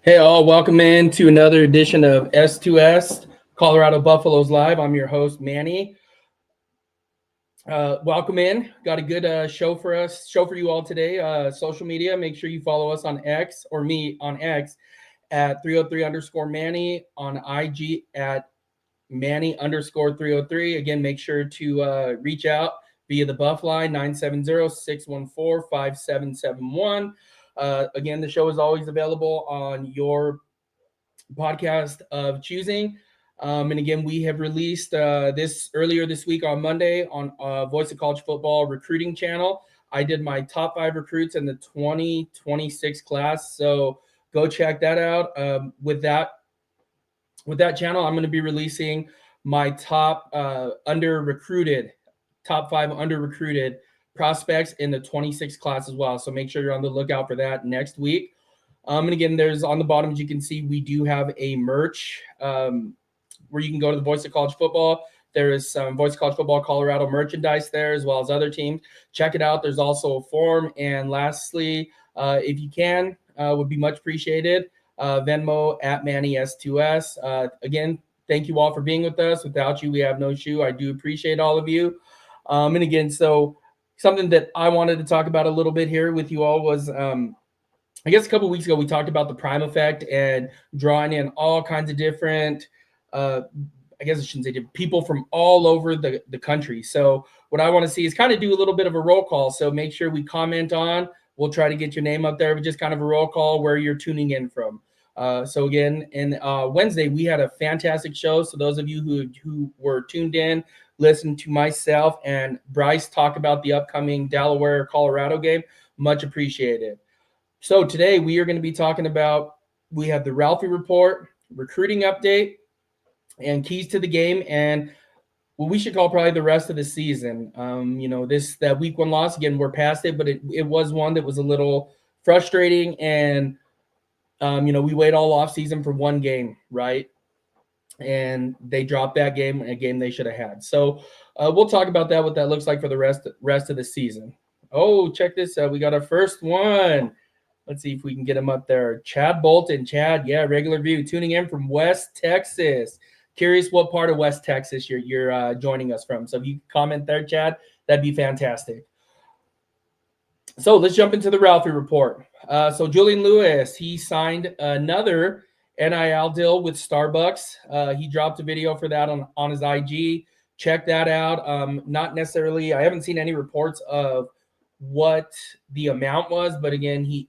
Hey, all, welcome in to another edition of S2S, Colorado Buffaloes Live. I'm your host, Manny. Welcome in. Got a good show for you all today. Social media, make sure you follow us on X or me on X at 303_Manny, on IG at Manny_303. Again, make sure to reach out via the Buff line, 970-614-5771. Again, the show is always available on your podcast of choosing. And again, we have released this earlier this week on Monday on Voice of College Football recruiting channel. I did my top 5 recruits in the 2026 class. So go check that out. With that channel, I'm going to be releasing my top 5 under recruited prospects in the 26 class as well. So make sure you're on the lookout for that next week. And again, there's on the bottom, as you can see, we do have a merch where you can go to the Voice of College Football. There is some Voice of College Football Colorado merchandise there, as well as other teams. Check it out. There's also a form. And lastly, if you can, would be much appreciated. Venmo at Manny S2S. Again, thank you all for being with us. Without you, we have no shoe. I do appreciate all of you. And again, so something that I wanted to talk about a little bit here with you all was I guess a couple of weeks ago, we talked about the prime effect and drawing in all kinds of different, I guess I shouldn't say people from all over the country. So what I want to see is kind of do a little bit of a roll call. So make sure we comment on. We'll try to get your name up there, but just kind of a roll call where you're tuning in from. So again, in Wednesday, we had a fantastic show. So those of you who were tuned in, listened to myself and Bryce talk about the upcoming Delaware-Colorado game, much appreciated. So today we are going to be talking about, we have the Ralphie report, recruiting update, and keys to the game, and what we should call probably the rest of the season. That week 1 loss, again, we're past it, but it was one that was a little frustrating, and we wait all off season for one game, right? And they dropped that game, a game they should have had. So we'll talk about that, what that looks like for the rest of the season. Oh, check this out. We got our first one. Let's see if we can get him up there. Chad Bolton. Chad, yeah, regular view. Tuning in from West Texas. Curious what part of West Texas you're joining us from. So if you comment there, Chad, that'd be fantastic. So let's jump into the Ralphie report. So Julian Lewis, he signed another NIL deal with Starbucks. He dropped a video for that on his IG. Check that out. Not necessarily, I haven't seen any reports of what the amount was, but again, he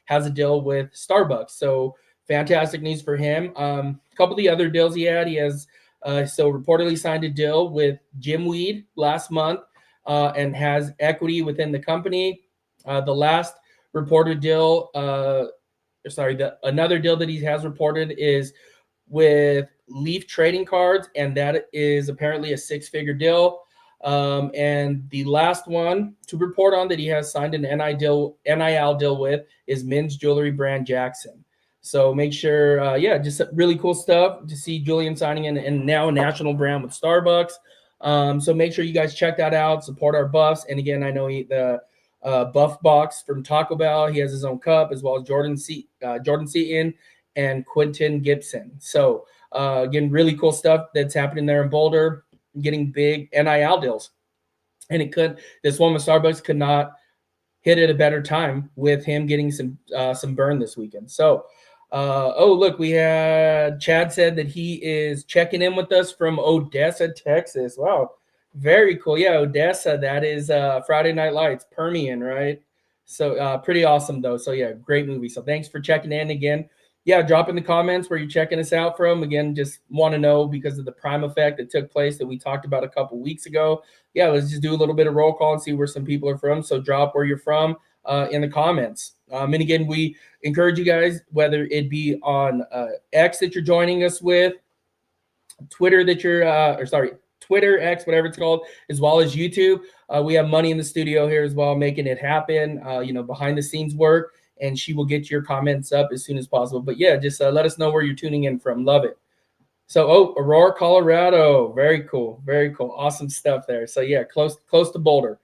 has a deal with Starbucks. So fantastic news for him. A couple of the other deals he has reportedly signed a deal with Jim Weed last month and has equity within the company. The last reported deal, another deal that he has reported is with Leaf Trading Cards, and that is apparently a 6-figure deal. And the last one to report on that he has signed an NIL deal with is men's jewelry brand Jackson. So make sure, just really cool stuff to see Julian signing in and now a national brand with Starbucks. So make sure you guys check that out, support our Buffs. And again, I know the Buff Box from Taco Bell, he has his own cup, as well as Jordan Seaton and Quentin Gibson. So again, really cool stuff that's happening there in Boulder, getting big NIL deals. And this one with Starbucks could not hit at a better time with him getting some burn this weekend. So, look, we had Chad said that he is checking in with us from Odessa, Texas. Wow, very cool. Yeah, Odessa, that is Friday Night Lights, Permian, right? So pretty awesome, though. So, yeah, great movie. So thanks for checking in again. Yeah, drop in the comments where you're checking us out from. Again, just want to know because of the prime effect that took place that we talked about a couple weeks ago. Yeah, let's just do a little bit of roll call and see where some people are from. So drop where you're from in the comments. And again, we encourage you guys, whether it be on X that you're joining us with, Twitter that Twitter, X, whatever it's called, as well as YouTube. We have Money in the studio here as well, making it happen, behind the scenes work. And she will get your comments up as soon as possible. But yeah, just let us know where you're tuning in from. Love it. So, Aurora, Colorado. Very cool. Very cool. Awesome stuff there. So yeah, close to Boulder.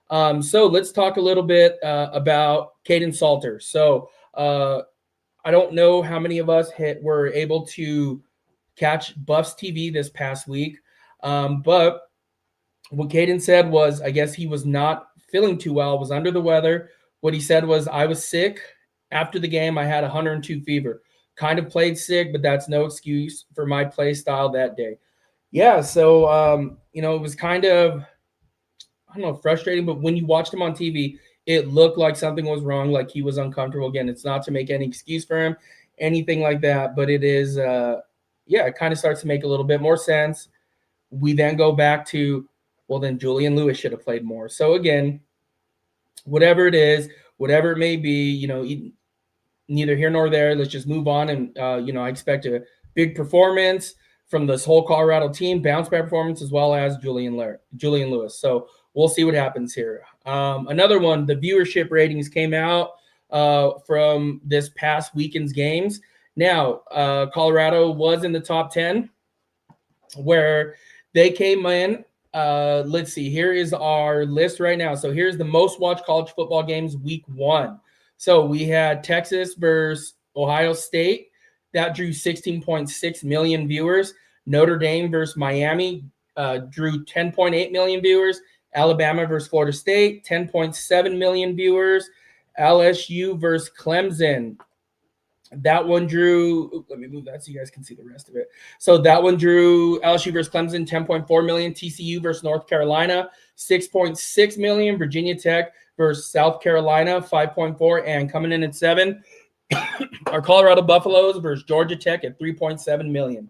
So let's talk a little bit about Caden Salter. So I I don't know how many of us were able to catch Buffs TV this past week, but what Caden said was, I guess he was not feeling too well, was under the weather. What he said was, I was sick. After the game, I had 102 fever. Kind of played sick, but that's no excuse for my play style that day. Yeah, so, it was kind of, I don't know, frustrating, but when you watched him on TV, it looked like something was wrong, like he was uncomfortable. Again, it's not to make any excuse for him, anything like that, but it is, it kind of starts to make a little bit more sense. We then go back to, well, then Julian Lewis should have played more. So again, whatever it is, whatever it may be, neither here nor there. Let's just move on. And, I expect a big performance from this whole Colorado team, bounce back performance, as well as Julian Lewis. So we'll see what happens here. Another one, the viewership ratings came out from this past weekend's games. Now, Colorado was in the top 10 where they came in. Let's see. Here is our list right now. So here's the most watched college football games week 1. So we had Texas versus Ohio State. That drew 16.6 million viewers. Notre Dame versus Miami drew 10.8 million viewers. Alabama versus Florida State, 10.7 million viewers. LSU versus Clemson. That one drew, let me move that so you guys can see the rest of it. So that one drew LSU versus Clemson, 10.4 million. TCU versus North Carolina, 6.6 million. Virginia Tech versus South Carolina, 5.4. And coming in at 7, our Colorado Buffaloes versus Georgia Tech at 3.7 million.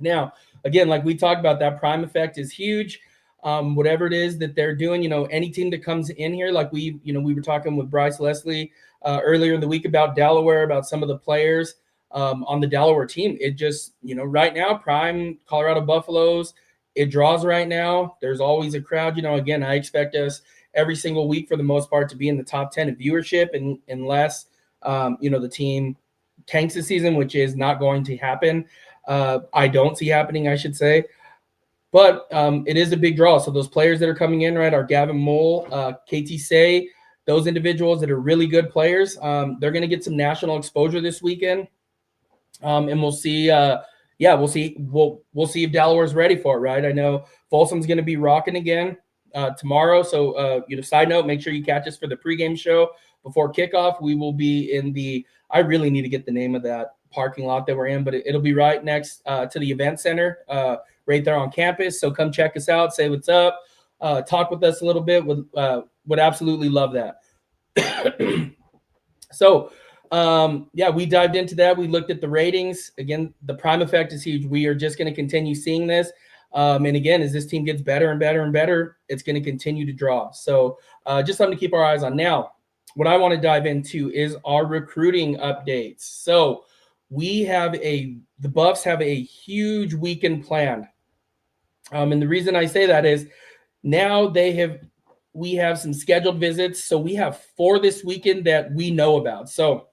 Now, again, like we talked about, that prime effect is huge. Whatever it is that they're doing, any team that comes in here, like we were talking with Bryce Leslie earlier in the week about Delaware, about some of the players on the Delaware team. It just, right now, prime Colorado Buffaloes, it draws right now. There's always a crowd. Again, I expect us every single week for the most part to be in the top 10 of viewership, and unless, the team tanks the season, which is not going to happen. I don't see happening, I should say. But it is a big draw. So those players that are coming in, right, are Gavin Mole, KT Say, those individuals that are really good players. They're going to get some national exposure this weekend. And we'll see. We'll see. We'll see if Delaware's ready for it, right? I know Folsom's going to be rocking again tomorrow. So, side note, make sure you catch us for the pregame show before kickoff. We will be in the, I really need to get the name of that parking lot that we're in, but it'll be right next to the event center, right there on campus. So come check us out, say what's up, talk with us a little bit. Would absolutely love that. So, we dived into that. We looked at the ratings. Again, the prime effect is huge. We are just going to continue seeing this. And again, as this team gets better and better and better, it's going to continue to draw. So just something to keep our eyes on. Now, what I want to dive into is our recruiting updates. So the Buffs have a huge weekend planned. And the reason I say that is now we have some scheduled visits. So we have 4 this weekend that we know about. So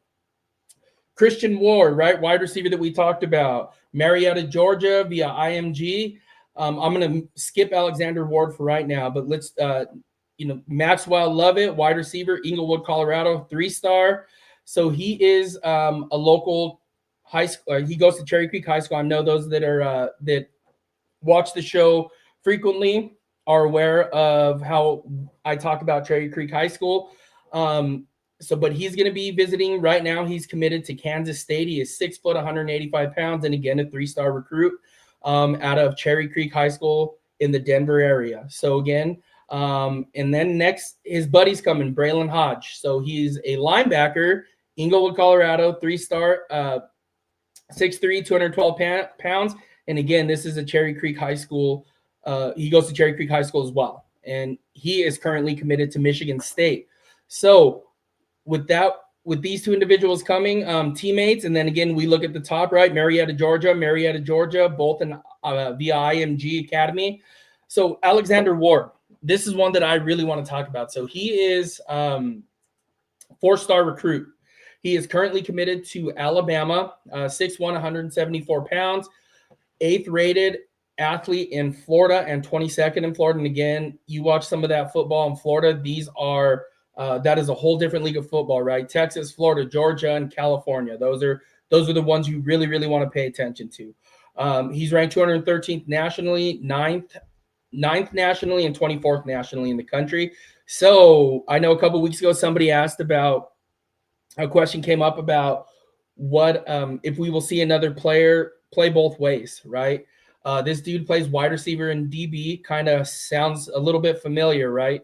Christian Ward, right, wide receiver that we talked about, Marietta, Georgia via IMG. I'm going to skip Alexander Ward for right now, but let's, Maxwell Lovett, wide receiver, Inglewood, Colorado, 3-star. So he is a local high school. He goes to Cherry Creek High School. I know those that are that watch the show frequently are aware of how I talk about Cherry Creek High School. But he's going to be visiting right now. He's committed to Kansas State. He is 6 foot, 185 pounds, and again, a 3-star recruit out of Cherry Creek High School in the Denver area. So again, and then next, his buddy's coming, Braylon Hodge. So he's a linebacker, Inglewood, Colorado, 3-star, 6'3", 212 pounds. And again, this is a Cherry Creek High School. He goes to Cherry Creek High School as well. And he is currently committed to Michigan State. So with these 2 individuals coming, teammates, and then again, we look at the top right, Marietta, Georgia, both in via IMG Academy. So Alexander Ward, this is one that I really want to talk about. So he is 4-star recruit. He is currently committed to Alabama, 6'1", 174 pounds, 8th rated athlete in Florida and 22nd in Florida. And again, you watch some of that football in Florida. These are That is a whole different league of football, right? Texas, Florida, Georgia, and California. Those are the ones you really, really want to pay attention to. He's ranked 213th nationally, ninth nationally, and 24th nationally in the country. So I know a couple weeks ago somebody asked about, a question came up about what if we will see another player play both ways, right? This dude plays wide receiver and DB. Kind of sounds a little bit familiar, right?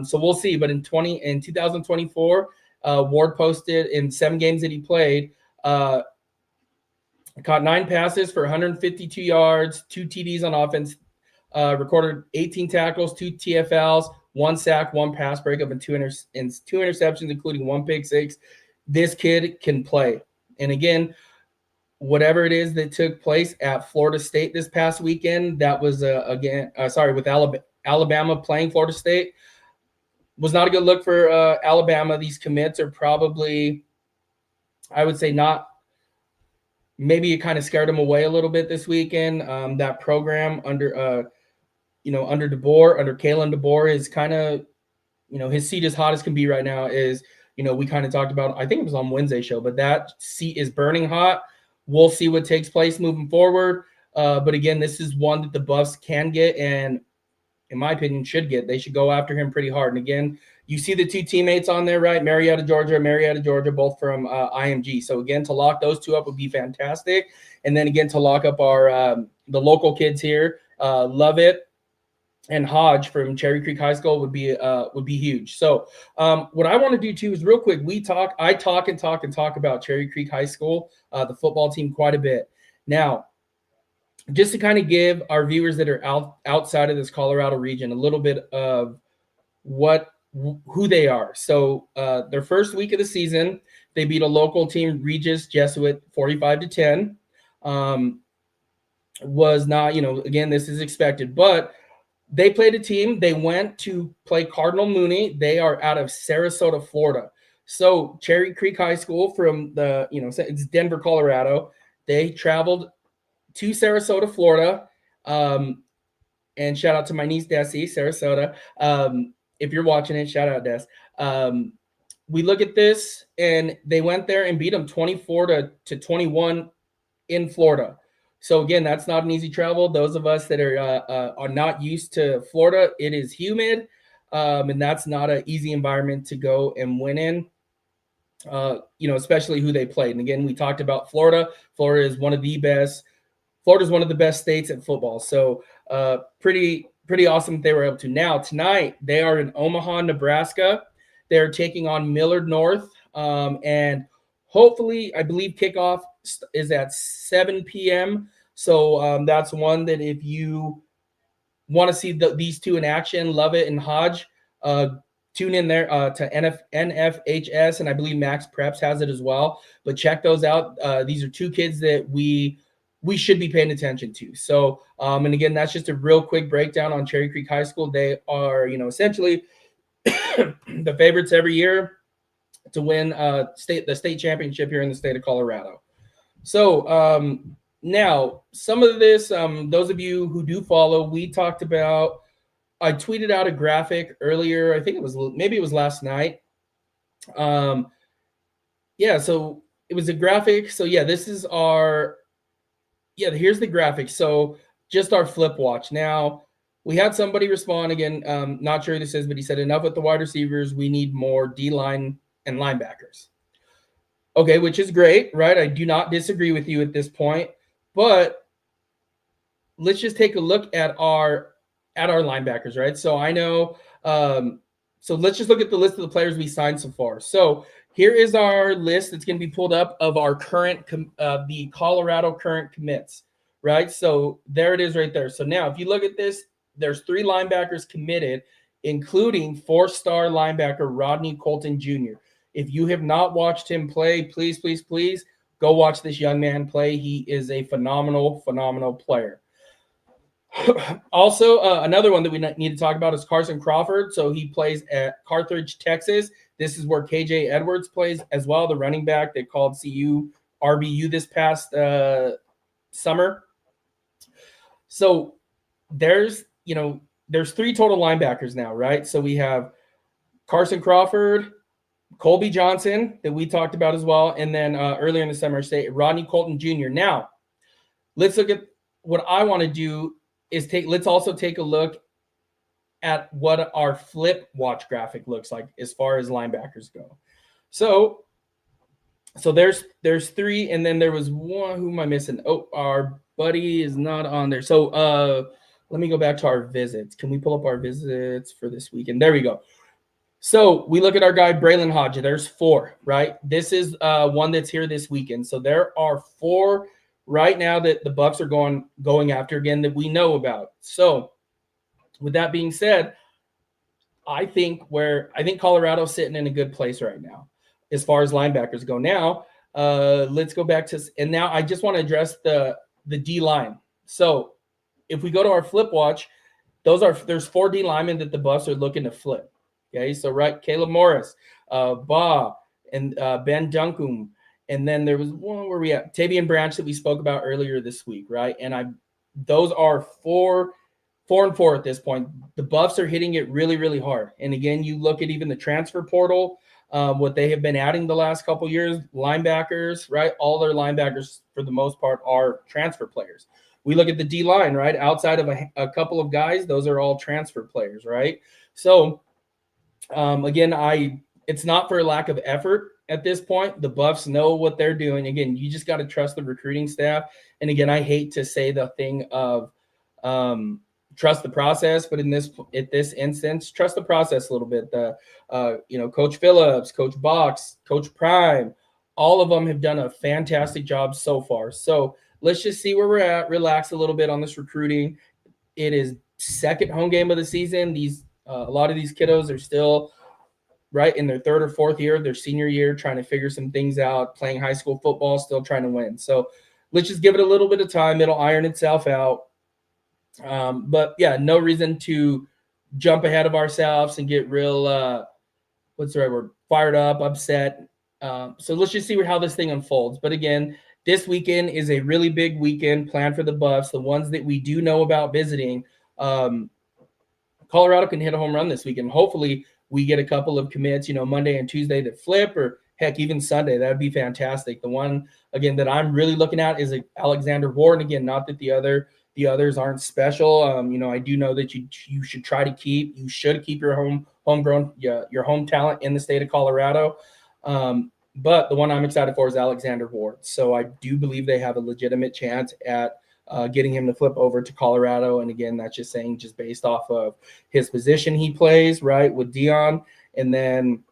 So we'll see. But in 2024, Ward posted in 7 games that he played, caught 9 passes for 152 yards, 2 TDs on offense, recorded 18 tackles, 2 TFLs, 1 sack, 1 pass breakup, and 2 interceptions, including 1 pick six. This kid can play. And again, whatever it is that took place at Florida State this past weekend, that was with Alabama playing Florida State, was not a good look for Alabama. These commits are probably, I would say, not. Maybe it kind of scared them away a little bit this weekend. That program under DeBoer, under Kalen DeBoer, is kind of, his seat is hot as can be right now. Is, we kind of talked about, I think it was on Wednesday show, but that seat is burning hot. We'll see what takes place moving forward. But again, this is one that the Buffs can get, and in my opinion, should get. They should go after him pretty hard. And again, you see the 2 teammates on there, right? Marietta, Georgia, both from IMG. So again, to lock those 2 up would be fantastic. And then again, to lock up our the local kids here, Lovett and Hodge from Cherry Creek High School would be huge. So what I want to do too is real quick, I talk about Cherry Creek High School, the football team, quite a bit. Now, just to kind of give our viewers that are outside of this Colorado region a little bit of who they are. So their first week of the season, they beat a local team, Regis Jesuit, 45-10. Was not, again, this is expected, but they played a team. They went to play Cardinal Mooney. They are out of Sarasota, Florida. So Cherry Creek High School from the, it's Denver, Colorado. They traveled to Sarasota, Florida. And shout out to my niece, Desi, Sarasota. If you're watching it, shout out, Des. We look at this, and they went there and beat them 24-21 in Florida. So again, that's not an easy travel. Those of us that are not used to Florida, it is humid, and that's not an easy environment to go and win in. Especially who they played. And again, we talked about Florida. Florida is one of the best states at football. So pretty awesome that they were able to. Now tonight they are in Omaha, Nebraska. They're taking on Millard North, and hopefully, I believe kickoff is at 7 p.m. So that's one that if you want to see these 2 in action, Lovett and Hodge, tune in there to NFHS, and I believe Max Preps has it as well. But check those out. These are 2 kids that we should be paying attention to. So, and again, that's just a real quick breakdown on Cherry Creek High School. They are, essentially the favorites every year to win the state championship here in the state of Colorado. So now some of this, those of you who do follow, we talked about, I tweeted out a graphic earlier. I think it was last night. So it was a graphic. So this is here's the graphic. So just our flip watch. Now, we had somebody respond again. Not sure who this is, but he said, enough with the wide receivers. We need more D-line and linebackers. Okay, which is great, right? I do not disagree with you at this point, but let's just take a look at our linebackers, right? So I know, so let's just look at the list of the players we signed so far. So here is our list that's going to be pulled up of our current, the Colorado current commits, right? So there it is right there. So now if you look at this, there's 3 linebackers committed, including 4-star linebacker Rodney Colton Jr. If you have not watched him play, please go watch this young man play. He is a phenomenal player. Also, another one that we need to talk about is Carson Crawford. So he plays at Carthage, Texas. This is where KJ Edwards plays as well, the running back they called CU RBU this past summer. So there's 3 total linebackers now, right? So we have Carson Crawford, Colby Johnson that we talked about as well, and then earlier in the summer, say Rodney Colton Jr. Now, let's look at what I want to do is let's also take a look at what our flip watch graphic looks like as far as linebackers go. So there's three, and then there was one. Who am I missing? Oh, our buddy is not on there. So let me go back to our visits. Can we pull up our visits for this weekend? There we go. So we look at our guy Braylon Hodge. There's 4, right? This is one that's here this weekend. So there are 4 right now that the Bucs are going after again that we know about. So with that being said, I think Colorado's sitting in a good place right now as far as linebackers go. Now, let's go back to, and now I just want to address the D line. So if we go to our flip watch, there's 4 D linemen that the Bucs are looking to flip. Okay, so right, Caleb Morris, Ba, and Ben Duncombe, and then there was one where we at Tavian Branch that we spoke about earlier this week, right? And those are 4 and 4 at this point. The Buffs are hitting it really, really hard. And again, you look at even the transfer portal, what they have been adding the last couple years, linebackers, right? All their linebackers, for the most part, are transfer players. We look at the D line, right? Outside of a couple of guys, those are all transfer players, right? So again, it's not for a lack of effort at this point. The Buffs know what they're doing. Again, you just got to trust the recruiting staff. And again, I hate to say the thing of trust the process, but at this instance, trust the process a little bit. Coach Phillips, Coach Box, Coach Prime, all of them have done a fantastic job so far. So let's just see where we're at. Relax a little bit on this recruiting. It is second home game of the season. A lot of these kiddos are still right in their 3rd or 4th year, their senior year, trying to figure some things out, playing high school football, still trying to win. So let's just give it a little bit of time. It'll iron itself out. But yeah, no reason to jump ahead of ourselves and get real, what's the right word, fired up, upset. So let's just see how this thing unfolds. But again, this weekend is a really big weekend planned for the Buffs. The ones that we do know about visiting, Colorado can hit a home run this weekend. Hopefully we get a couple of commits, Monday and Tuesday that flip, or heck, even Sunday. That'd be fantastic. The one, again, that I'm really looking at is Alexander Ward. Again, not that the others aren't special. I do know that you should keep your homegrown, your home talent in the state of Colorado. But the one I'm excited for is Alexander Ward. So I do believe they have a legitimate chance at getting him to flip over to Colorado. And again, that's just based off of his position he plays, right, with Dion, and then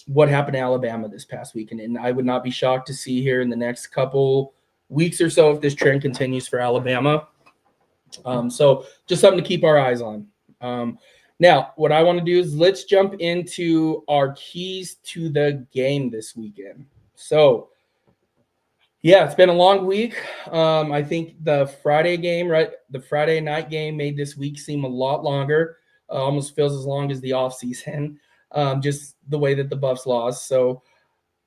what happened to Alabama this past weekend. And I would not be shocked to see here in the next couple weeks or so if this trend continues for Alabama. So just something to keep our eyes on. Now, what I want to do is let's jump into our keys to the game this weekend. So, yeah, it's been a long week. I think the Friday game, right, the Friday night game made this week seem a lot longer. Almost feels as long as the offseason, just the way that the Buffs lost. So,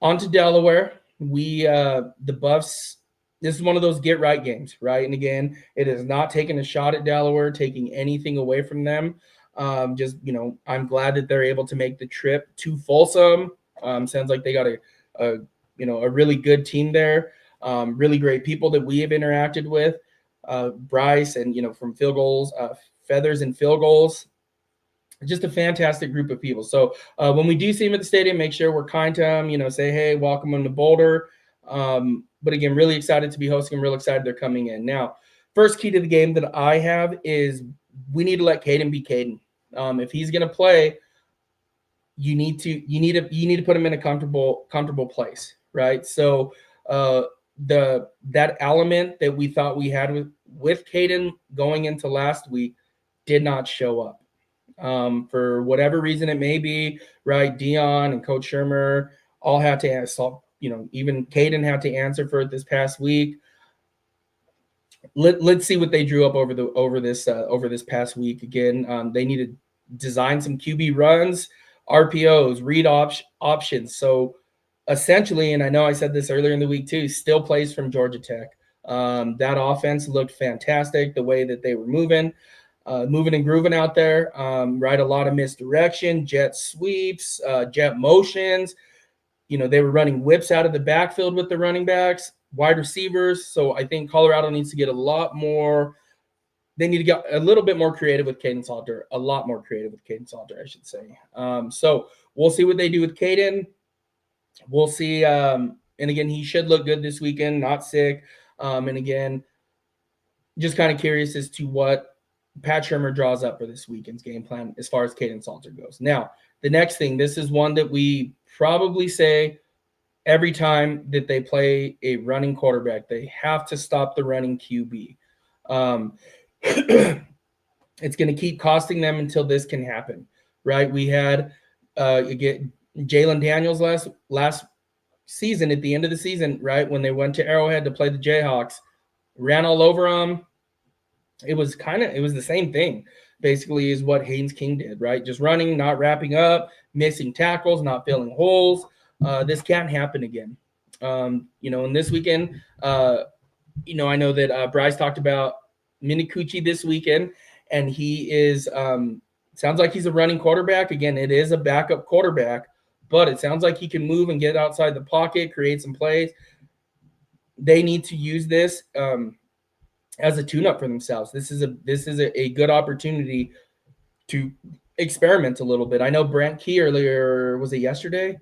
on to Delaware. The Buffs, this is one of those get-right games, right? And again, it is not taking a shot at Delaware, taking anything away from them. I'm glad that they're able to make the trip to Folsom. Sounds like they got a really good team there. Really great people that we have interacted with. Bryce and, from field goals, Feathers and Field Goals. Just a fantastic group of people. So when we do see them at the stadium, make sure we're kind to them, say, hey, welcome them to Boulder. But again, really excited to be hosting them, real excited they're coming in. Now, first key to the game that I have is we need to let Caden be Caden. If he's going to play, you need to put him in a comfortable place, right? So that element that we thought we had with Caden going into last week did not show up. For whatever reason it may be, right? Dion and Coach Shermer all had to answer, even Caden had to answer for it this past week. Let's see what they drew up over this past week. Again, they need to design some QB runs, RPOs, read options. So essentially, and I know I said this earlier in the week too, still plays from Georgia Tech. That offense looked fantastic, the way that they were moving. moving and grooving out there, right? A lot of misdirection, jet sweeps, jet motions. They were running whips out of the backfield with the running backs, wide receivers. So I think Colorado needs to get a lot more. They need to get a little bit more creative with Caden Salter, a lot more creative with Caden Salter, I should say. So we'll see what they do with Caden. We'll see. And again, he should look good this weekend, not sick. And again, just kind of curious as to what Pat Shurmur draws up for this weekend's game plan as far as Caden Salter goes. Now, the next thing, this is one that we probably say every time that they play a running quarterback, they have to stop the running QB. It's going to keep costing them until this can happen, right? We had Jalen Daniels last season at the end of the season, right, when they went to Arrowhead to play the Jayhawks, ran all over them. It was the same thing, basically, is what Haynes King did, right? Just running, not wrapping up, missing tackles, not filling holes. This can't happen again. And this weekend, I know that Bryce talked about Minicucci this weekend, and he is sounds like he's a running quarterback. Again, it is a backup quarterback, but it sounds like he can move and get outside the pocket, create some plays. They need to use this as a tune-up for themselves. This is a good opportunity to experiment a little bit. I know Brant Key earlier, was it yesterday?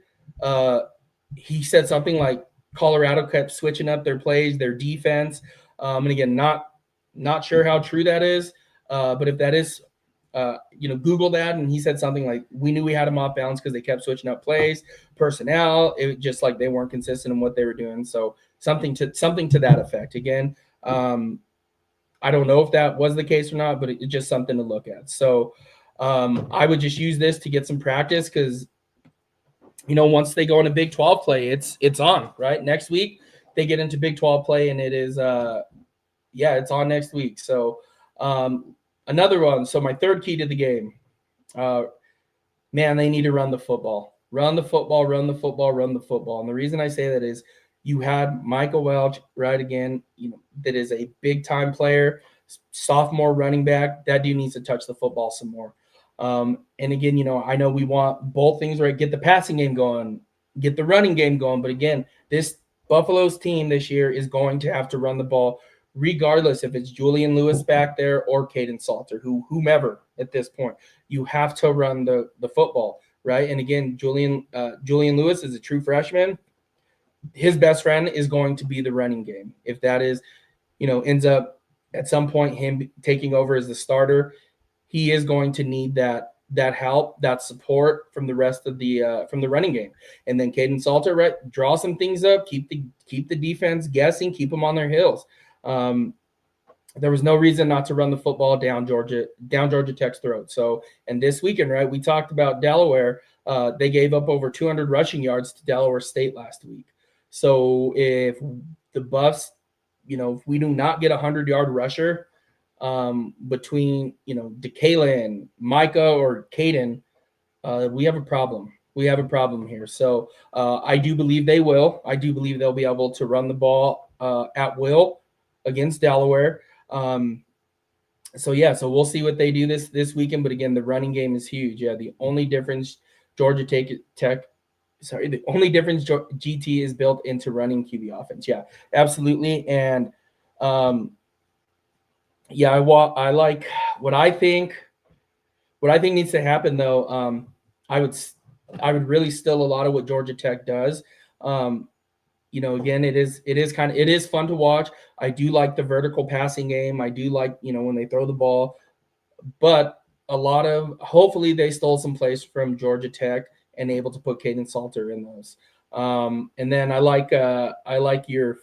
He said something like Colorado kept switching up their plays, their defense. And again, not sure how true that is. But if that is, Google that. And he said something like, we knew we had them off balance because they kept switching up plays, personnel. It was just like they weren't consistent in what they were doing. So something to that effect. Again, I don't know if that was the case or not, but it's just something to look at. So I would just use this to get some practice because, once they go into Big 12 play, it's on, right? Next week, they get into Big 12 play, and it is, it's on next week. So another one. So my third key to the game, they need to run the football. Run the football, run the football, run the football. And the reason I say that is you had Michael Welch, right, again, that is a big-time player, sophomore running back. That dude needs to touch the football some more. And again, I know we want both things, right? Get the passing game going, get the running game going. But again, this Buffalo's team this year is going to have to run the ball regardless if it's Julian Lewis back there or Caden Salter, whomever at this point. You have to run the football, right? And again, Julian Lewis is a true freshman. His best friend is going to be the running game. If that is, ends up at some point him taking over as the starter, he is going to need that help, that support from the rest of the from the running game. And then Caden Salter, right, draw some things up, keep the defense guessing, keep them on their heels. There was no reason not to run the football down Georgia Tech's throat. So, and this weekend, right, we talked about Delaware. They gave up over 200 rushing yards to Delaware State last week. So if the Buffs, if we do not get a 100-yard rusher between, DeKayla, Micah, or Caden, we have a problem. We have a problem here. So I do believe they will. I do believe they'll be able to run the ball at will against Delaware. So we'll see what they do this weekend. But again, the running game is huge. Yeah, the only difference the only difference GT is built into running QB offense. Yeah, absolutely. And I like what I think needs to happen though. I would really still a lot of what Georgia Tech does. Again, it is fun to watch. I do like the vertical passing game. I do like, when they throw the ball, but hopefully they stole some plays from Georgia Tech and able to put Caden Salter in those. And then I like your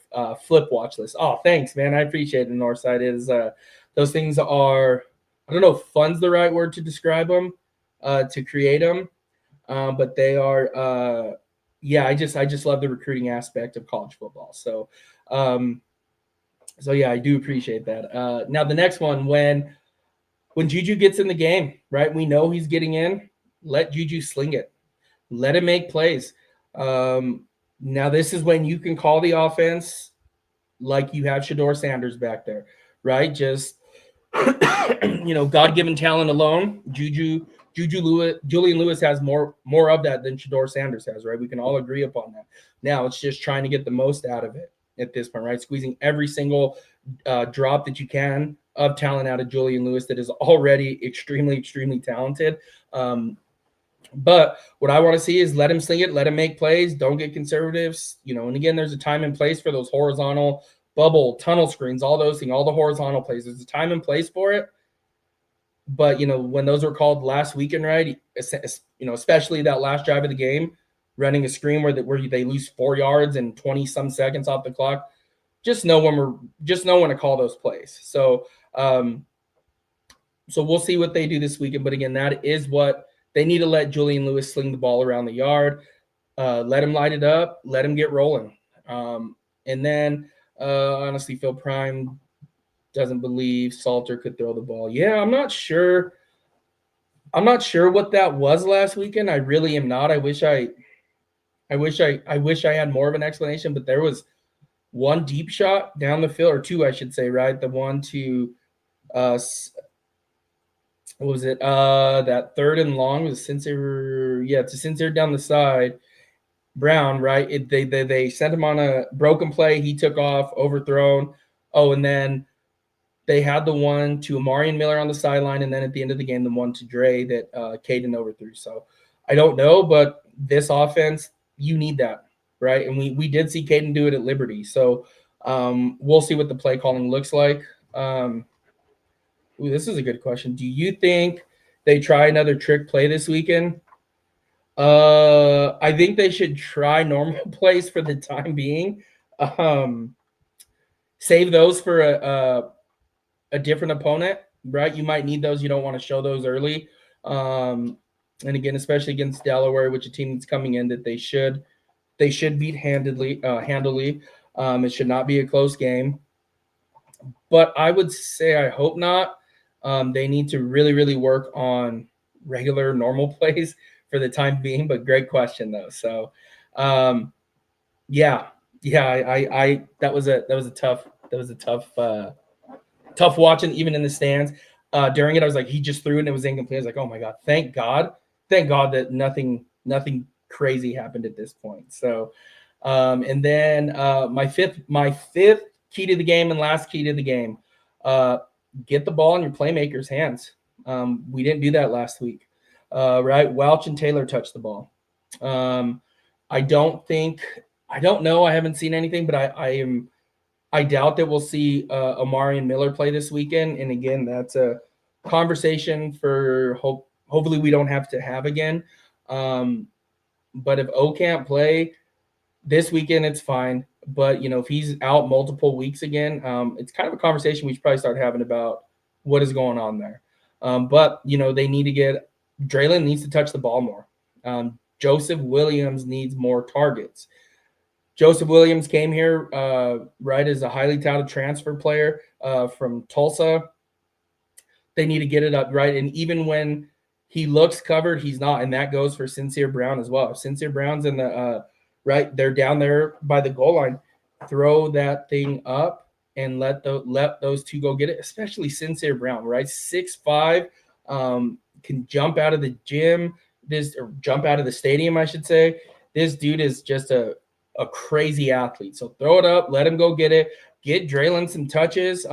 flip watch list. Oh, thanks, man. I appreciate it, Northside. Those things are, I don't know if fun's the right word to describe them, to create them. But they are, I just love the recruiting aspect of college football. So I do appreciate that. Now the next one, when Juju gets in the game, right? We know he's getting in. Let Juju sling it. Let him make plays. Now this is when you can call the offense like you have Shedeur Sanders back there, right? Just God-given talent alone. Julian Lewis has more of that than Shedeur Sanders has, right? We can all agree upon that. Now it's just trying to get the most out of it at this point, right? Squeezing every single drop that you can of talent out of Julian Lewis that is already extremely, extremely talented. But what I want to see is let him sling it, let him make plays, don't get conservatives, and again, there's a time and place for those horizontal bubble, tunnel screens, all those things, all the horizontal plays. There's a time and place for it. But, when those were called last weekend, right, especially that last drive of the game, running a screen where they lose 4 yards and 20 some seconds off the clock, just know when to call those plays. So we'll see what they do this weekend. But again, that is what they need to let Julian Lewis sling the ball around the yard, let him light it up, let him get rolling. And then honestly, Phil Prime doesn't believe Salter could throw the ball. Yeah, I'm not sure what that was last weekend. I really am not. I wish I had more of an explanation, but there was one deep shot down the field, or two, I should say, right? The one to what was it? That third and long was to Sincere down the side. Brown, right? They sent him on a broken play. He took off, overthrown. Oh, and then they had the one to Amarian Miller on the sideline, and then at the end of the game, the one to Dre that Caden overthrew. So I don't know, but this offense, you need that, right? And we did see Caden do it at Liberty. So we'll see what the play calling looks like. This is a good question. Do you think they try another trick play this weekend? I think they should try normal plays for the time being. Save those for a different opponent, right? You might need those. You don't want to show those early. And again, especially against Delaware, which a team that's coming in that they should beat handily. It should not be a close game. But I would say I hope not. They need to really, really work on regular, normal plays for the time being. But great question though. So, yeah. That was a tough watching even in the stands. During it, I was like, he just threw it and it was incomplete. I was like, oh my God, thank God that nothing crazy happened at this point. So, and then my fifth key to the game and last key to the game, get the ball in your playmakers' hands. We didn't do that last week, right? Welch and Taylor touched the ball. I don't know. I haven't seen anything, but I doubt that we'll see Amarian Miller play this weekend. And again, that's a conversation for hopefully we don't have to have again. But if O can't play this weekend, it's fine. But, if he's out multiple weeks again, it's kind of a conversation we should probably start having about what is going on there. But, they need to get – Draylon needs to touch the ball more. Joseph Williams needs more targets. Joseph Williams came here, right, as a highly touted transfer player from Tulsa. They need to get it up, right? And even when he looks covered, he's not. And that goes for Sincere Brown as well. If Sincere Brown's in the right, they're down there by the goal line, throw that thing up and let those two go get it, especially Sincere Brown, right? 6'5", can jump out of the gym, or jump out of the stadium, I should say. This dude is just a crazy athlete. So throw it up, let him go get it. Get Draylon some touches,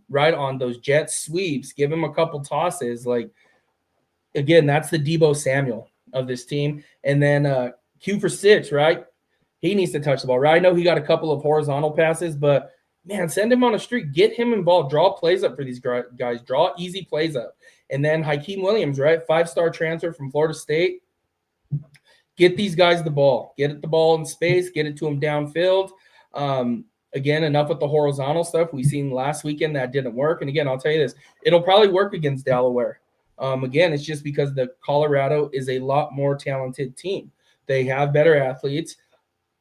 right, on those jet sweeps. Give him a couple tosses. Like, again, that's the Deebo Samuel of this team. And then Q for 6, right? He needs to touch the ball, right? I know he got a couple of horizontal passes, but, man, send him on a streak. Get him involved. Draw plays up for these guys. Draw easy plays up. And then Hakeem Williams, right, 5-star transfer from Florida State. Get these guys the ball. Get the ball in space. Get it to them downfield. Again, enough with the horizontal stuff. We seen last weekend that didn't work. And again, I'll tell you this, it'll probably work against Delaware. Again, it's just because the Colorado is a lot more talented team. They have better athletes.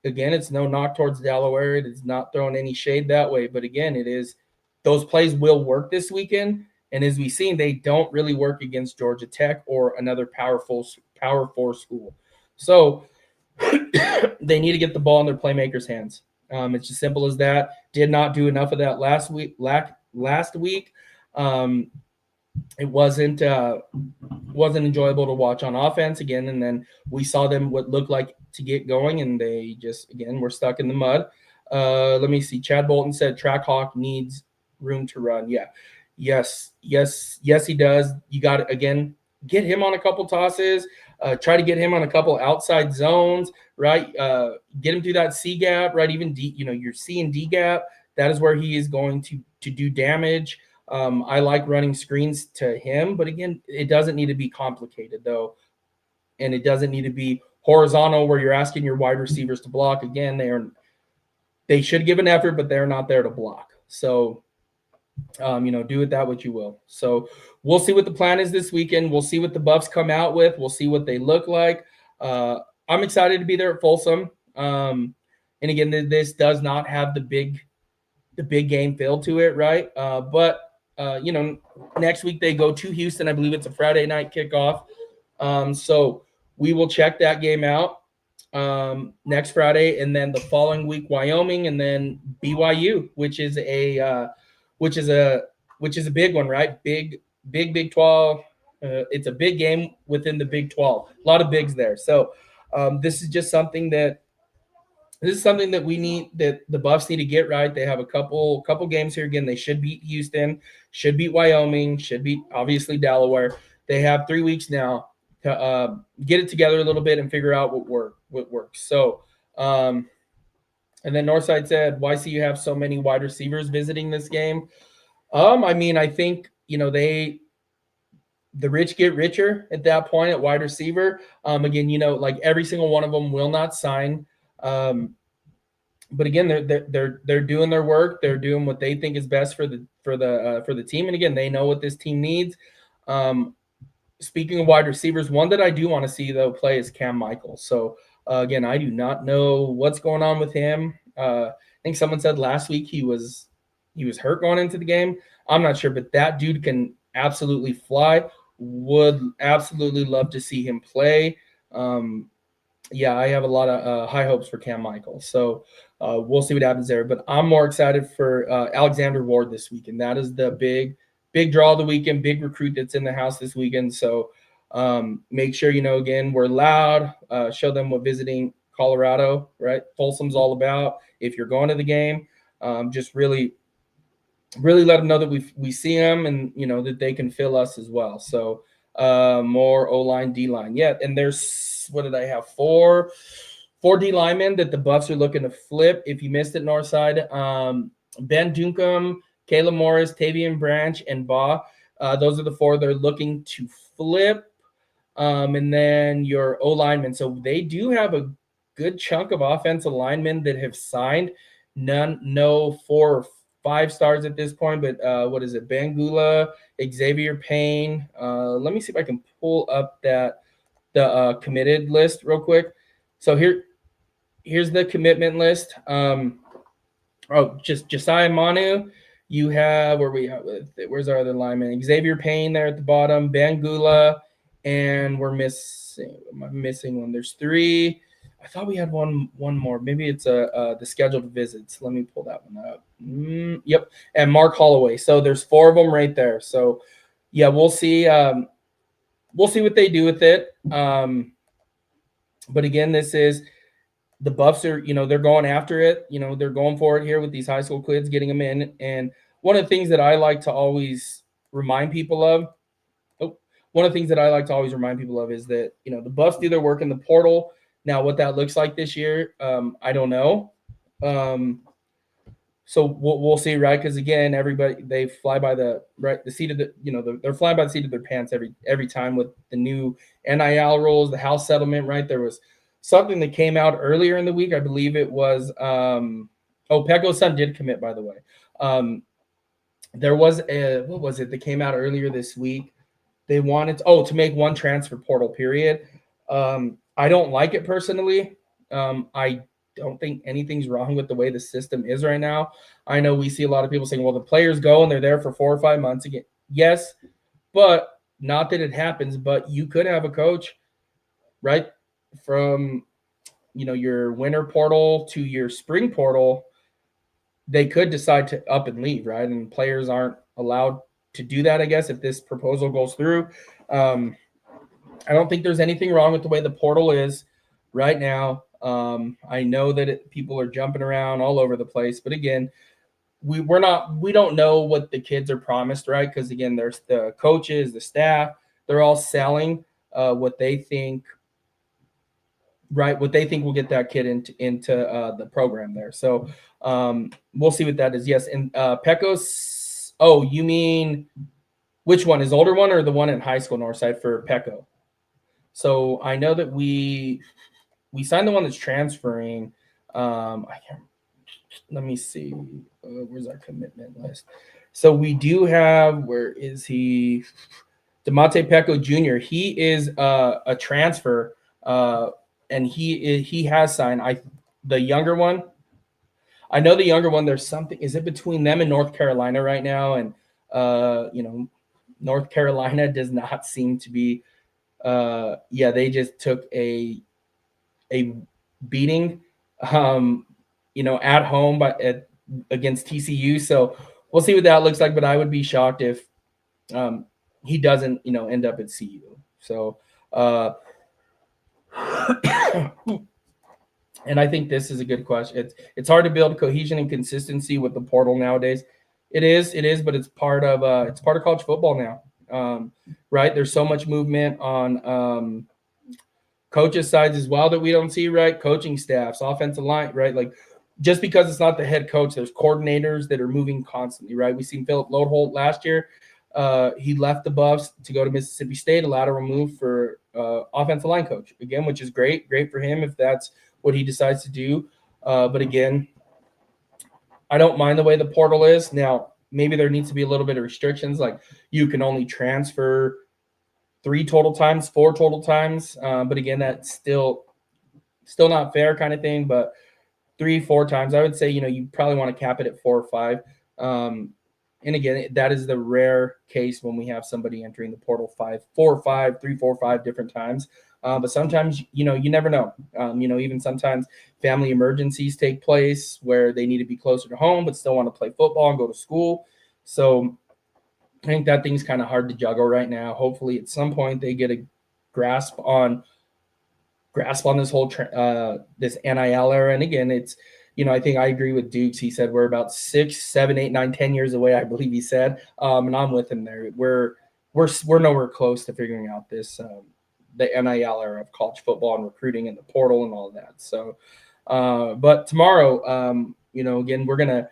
Again, it's no knock towards Delaware. It is not throwing any shade that way. But again, it is, those plays will work this weekend. And as we've seen, they don't really work against Georgia Tech or another Power 4 school. So they need to get the ball in their playmakers' hands. It's as simple as that. Did not do enough of that last week. It wasn't enjoyable to watch on offense again. And then we saw them what looked like to get going, and they just again were stuck in the mud. Let me see. Chad Bolton said Trackhawk needs room to run. Yeah, yes, he does. You got to again get him on a couple tosses. Try to get him on a couple outside zones, right? Get him through that C gap, right? Even D, your C and D gap. That is where he is going to do damage. I like running screens to him, but again, it doesn't need to be complicated though, and it doesn't need to be horizontal where you're asking your wide receivers to block. Again, they should give an effort, but they're not there to block. So, do with that what you will. So we'll see what the plan is this weekend. We'll see what the Buffs come out with. We'll see what they look like. I'm excited to be there at Folsom. And again, this does not have the big game feel to it, right? But next week they go to Houston. I believe it's a Friday night kickoff. So we will check that game out next Friday, and then the following week Wyoming, and then BYU, which is a big one, right? Big 12. It's a big game within the Big 12. A lot of bigs there. So this is something that we need, that the Buffs need to get right. They have a couple games here. Again, they should beat Houston, should beat Wyoming, should beat obviously Delaware. They have 3 weeks now to get it together a little bit and figure out what works. So, and then Northside said, "Why see you have so many wide receivers visiting this game?" I mean, I think the rich get richer at that point at wide receiver. Again, like every single one of them will not sign. But again, they're doing their work. They're doing what they think is best for the team. And again, they know what this team needs. Speaking of wide receivers, one that I do want to see though play is Cam Michaels. So again, I do not know what's going on with him. I think someone said last week he was hurt going into the game. I'm not sure, but that dude can absolutely fly. Would absolutely love to see him play. Yeah, I have a lot of high hopes for Cam Michaels. So we'll see what happens there. But I'm more excited for Alexander Ward this weekend. That is the big draw of the weekend, big recruit that's in the house this weekend. So make sure, again, we're loud. Show them what visiting Colorado, right? Folsom's all about. If you're going to the game, just really let them know that we see them, and, that they can fill us as well. So more O-line, D-line. Yeah, and there's, what did I have? Four D linemen that the Buffs are looking to flip. If you missed it, Northside, Ben Duncombe, Caleb Morris, Tavian Branch, and Baugh. Those are the 4 they're looking to flip. And then your O-linemen. So they do have a good chunk of offensive linemen that have signed. No 4 or 5 stars at this point, but what is it? Bangula, Xavier Payne. Let me see if I can pull up the committed list real quick. So here's the commitment list. Just Josiah Manu. You have where's our other lineman? Xavier Payne there at the bottom, Bangula, and we're missing one. There's 3. I thought we had one more. Maybe it's the scheduled visits. Let me pull that one up. Yep, and Mark Holloway. So there's 4 of them right there. So yeah, we'll see. We'll see what they do with it. But again, this is the Buffs are, they're going after it. They're going for it here with these high school kids, getting them in. And one of the things that I like to always remind people of, is that, the Buffs do their work in the portal. Now, what that looks like this year, I don't know. So we'll see, right? Because again, everybody, they fly by the seat of they're flying by the seat of their pants every time with the new NIL rules, the house settlement, right? There was something that came out earlier in the week. I believe it was Pecco's son did commit, by the way. There was what was it that came out earlier this week? They wanted to make one transfer portal period. I don't like it personally. I don't think anything's wrong with the way the system is right now. I know we see a lot of people saying, well, the players go and they're there for 4 or 5 months again. Yes, but not that it happens, but you could have a coach, right, from, your winter portal to your spring portal. They could decide to up and leave, right? And players aren't allowed do that, I guess, if this proposal goes through. I don't think there's anything wrong with the way the portal is right now. I know that people are jumping around all over the place, but again, we don't know what the kids are promised, right? Because again, there's the coaches, the staff, they're all selling what they think, right? What they think will get that kid into the program there. So we'll see what that is. Yes, and Pecos. Oh, you mean which one is older one or the one in high school Northside for Pecco? So I know that we signed the one that's transferring. I can't. Let me see. Where's our commitment list? So we do have. Where is he? DeMonte Pecco Jr. He is a transfer, and he has signed. The younger one. I know the younger one. There's something. Is it between them and North Carolina right now? And North Carolina does not seem to be. They just took a beating, at home against TCU. So we'll see what that looks like. But I would be shocked if he doesn't, end up at CU. So, and I think this is a good question. It's hard to build cohesion and consistency with the portal nowadays. It is, but it's part of college football now, right? There's so much movement on coaches' sides as well that we don't see, right? Coaching staffs, offensive line, right? Like just because it's not the head coach, there's coordinators that are moving constantly, right? We seen Philip Lodeholt last year. He left the Buffs to go to Mississippi State, a lateral move for offensive line coach again, which is great for him if that's what he decides to do. But again, I don't mind the way the portal is. Now, maybe there needs to be a little bit of restrictions, like you can only transfer 4 total times. But again, that's still not fair kind of thing. But 3-4 times, I would say, you probably want to cap it at 4 or 5. And again, that is the rare case when we have somebody entering the portal 3, 4, 5 different times. But sometimes, you never know. Even sometimes family emergencies take place where they need to be closer to home, but still want to play football and go to school. So I think that thing's kind of hard to juggle right now. Hopefully at some point they get a grasp on this whole this NIL era. And again, it's, I think I agree with Dukes. He said we're about 6, 7, 8, 9, 10 years away, I believe he said. And I'm with him there. We're nowhere close to figuring out this the NIL era of college football and recruiting and the portal and all of that. So, but tomorrow, again, we're gonna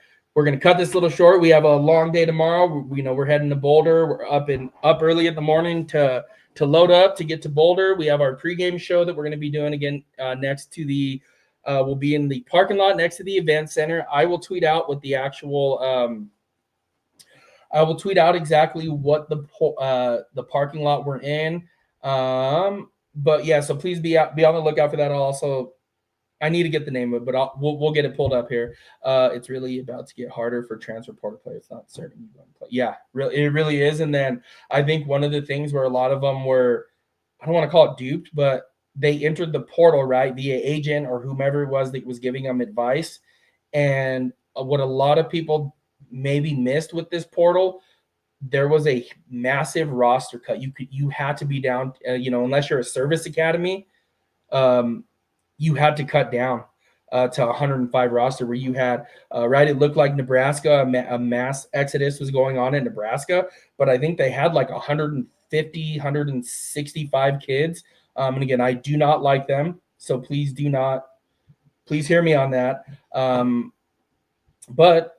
cut this a little short. We have a long day tomorrow. We're heading to Boulder. We're up early in the morning to load up to get to Boulder. We have our pregame show that we're going to be doing again next to the. We'll be in the parking lot next to the event center. I will tweet out what the actual. I will tweet out exactly what the parking lot we're in. But yeah, so please be on the lookout for that. Also, I need to get the name of it, but we'll get it pulled up here. It's really about to get harder for transfer portal players. Not certain you want to play. Yeah, it really is. And then I think one of the things where a lot of them were, I don't want to call it duped, but they entered the portal, right, via agent or whomever it was that was giving them advice. And what a lot of people maybe missed with this portal, there was a massive roster cut. You had to be down, unless you're a service academy, you had to cut down to 105 roster where you had, right, it looked like Nebraska, a mass exodus was going on in Nebraska, but I think they had like 150, 165 kids. And again, I do not like them. So please hear me on that. But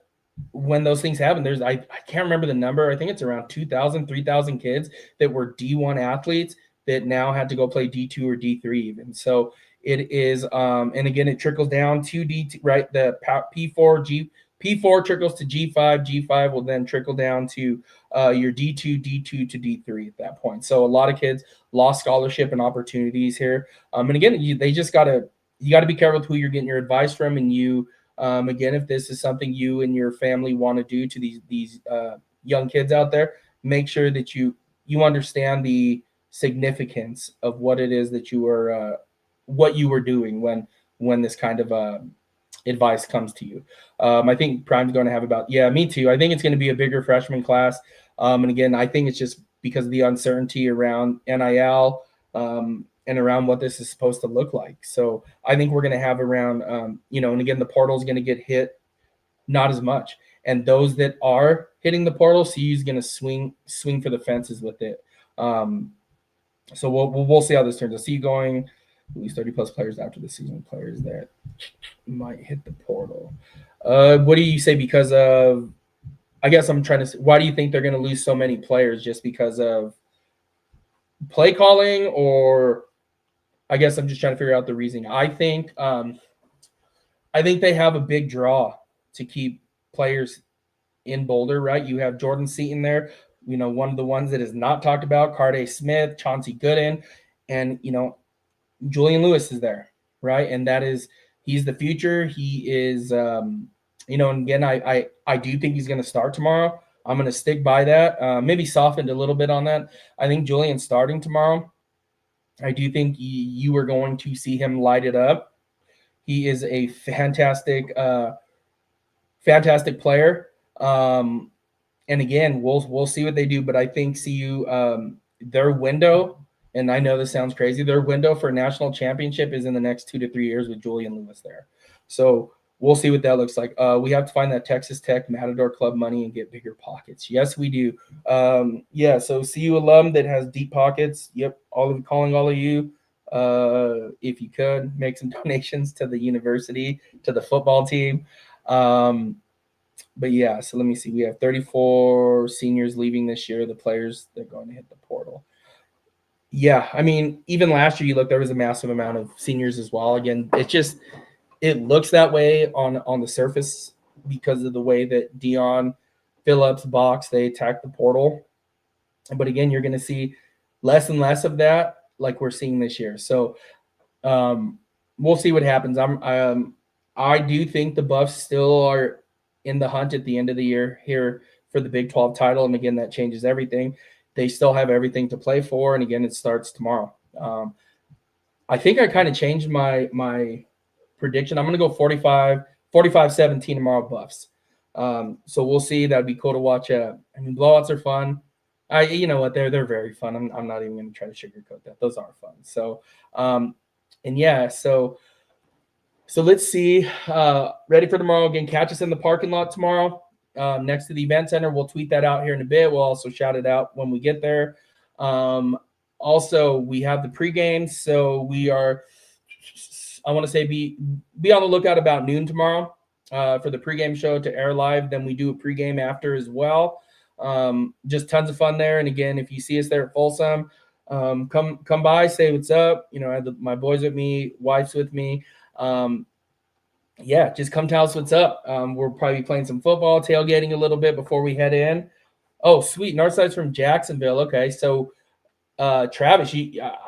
when those things happen, I can't remember the number. I think it's around 2,000, 3,000 kids that were D1 athletes that now had to go play D2 or D3 even. So it is, and again, it trickles down to D2, right? The P4 trickles to G5. G5 will then trickle down to your D2 to D3 at that point. So a lot of kids lost scholarship and opportunities here. And again, you got to be careful with who you're getting your advice from. And you, again, if this is something you and your family want to do to these young kids out there, make sure that you understand the significance of what it is that you were what you were doing when this kind of advice comes to you. I think Prime's going to have me too. I think it's going to be a bigger freshman class. And again, I think it's just because of the uncertainty around NIL and around what this is supposed to look like. So I think we're going to have around, and again, the portal is going to get hit not as much. And those that are hitting the portal, CU is going to swing for the fences with it. So we'll see how this turns out. CU going at least 30 plus players after the season, players that might hit the portal. What do you say? Because of, I guess I'm trying to say, why do you think they're going to lose so many players just because of play calling, or I guess I'm just trying to figure out the reasoning. I think they have a big draw to keep players in Boulder, right? You have Jordan Seaton there, one of the ones that is not talked about, Carday Smith, Chauncey Gooden, and Julian Lewis is there, right? And he's the future. He is, and again, I do think he's going to start tomorrow. I'm going to stick by that. Maybe softened a little bit on that. I think Julian's starting tomorrow. I do think you are going to see him light it up. He is a fantastic player. And again, we'll see what they do, but I think CU, their window, and I know this sounds crazy, their window for a national championship is in the next 2 to 3 years with Julian Lewis there. So we'll see what that looks like. We have to find that Texas Tech Matador Club money and get bigger pockets. Yes, we do. So CU alum that has deep pockets. Yep, calling all of you. If you could make some donations to the university, to the football team. But yeah, so let me see. We have 34 seniors leaving this year. The players that are going to hit the portal. Yeah, I mean, even last year, there was a massive amount of seniors as well. Again, it looks that way on the surface because of the way that Dion, Phillips, Box, they attack the portal. But again, you're going to see less and less of that like we're seeing this year. So we'll see what happens. I do think the Buffs still are in the hunt at the end of the year here for the Big 12 title. And again, that changes everything. They still have everything to play for. And again, it starts tomorrow. I think I kind of changed my prediction. I'm going to go 45-17 tomorrow, Buffs. So we'll see. That'd be cool to watch. Blowouts are fun. You know what? They're very fun. I'm not even going to try to sugarcoat that. Those are fun. So, So let's see. Ready for tomorrow. Again, catch us in the parking lot tomorrow next to the event center. We'll tweet that out here in a bit. We'll also shout it out when we get there. Also, we have the pregame. So we are, I want to say, be on the lookout about noon tomorrow for the pregame show to air live. Then we do a pregame after as well. Just tons of fun there. And again, if you see us there at Folsom, come by, say what's up. I have my boys with me, wife's with me. Just come tell us what's up. We'll probably be playing some football, tailgating a little bit before we head in. Oh, sweet. Northside's from Jacksonville. Okay. So, Travis,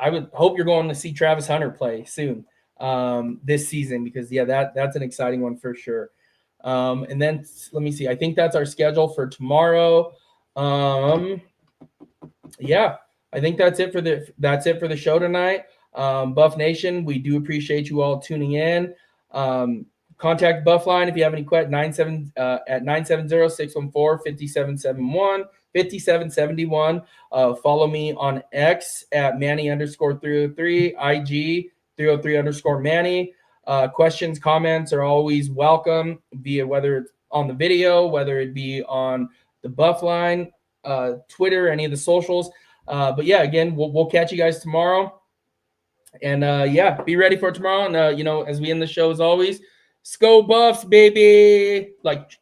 I would hope you're going to see Travis Hunter play soon, this season, because that's an exciting one for sure. And then let me see. I think that's our schedule for tomorrow. I think that's it for the show tonight. Buff Nation, we do appreciate you all tuning in. Contact Buffline if you have any questions, at 970-614-5771, 5771. Follow me on X at Manny_303, IG 303_Manny. Questions, comments are always welcome via whether it's on the video, whether it be on the Buffline, Twitter, any of the socials. Again, we'll catch you guys tomorrow. And be ready for tomorrow. And as we end the show, as always, Sko Buffs, baby. Like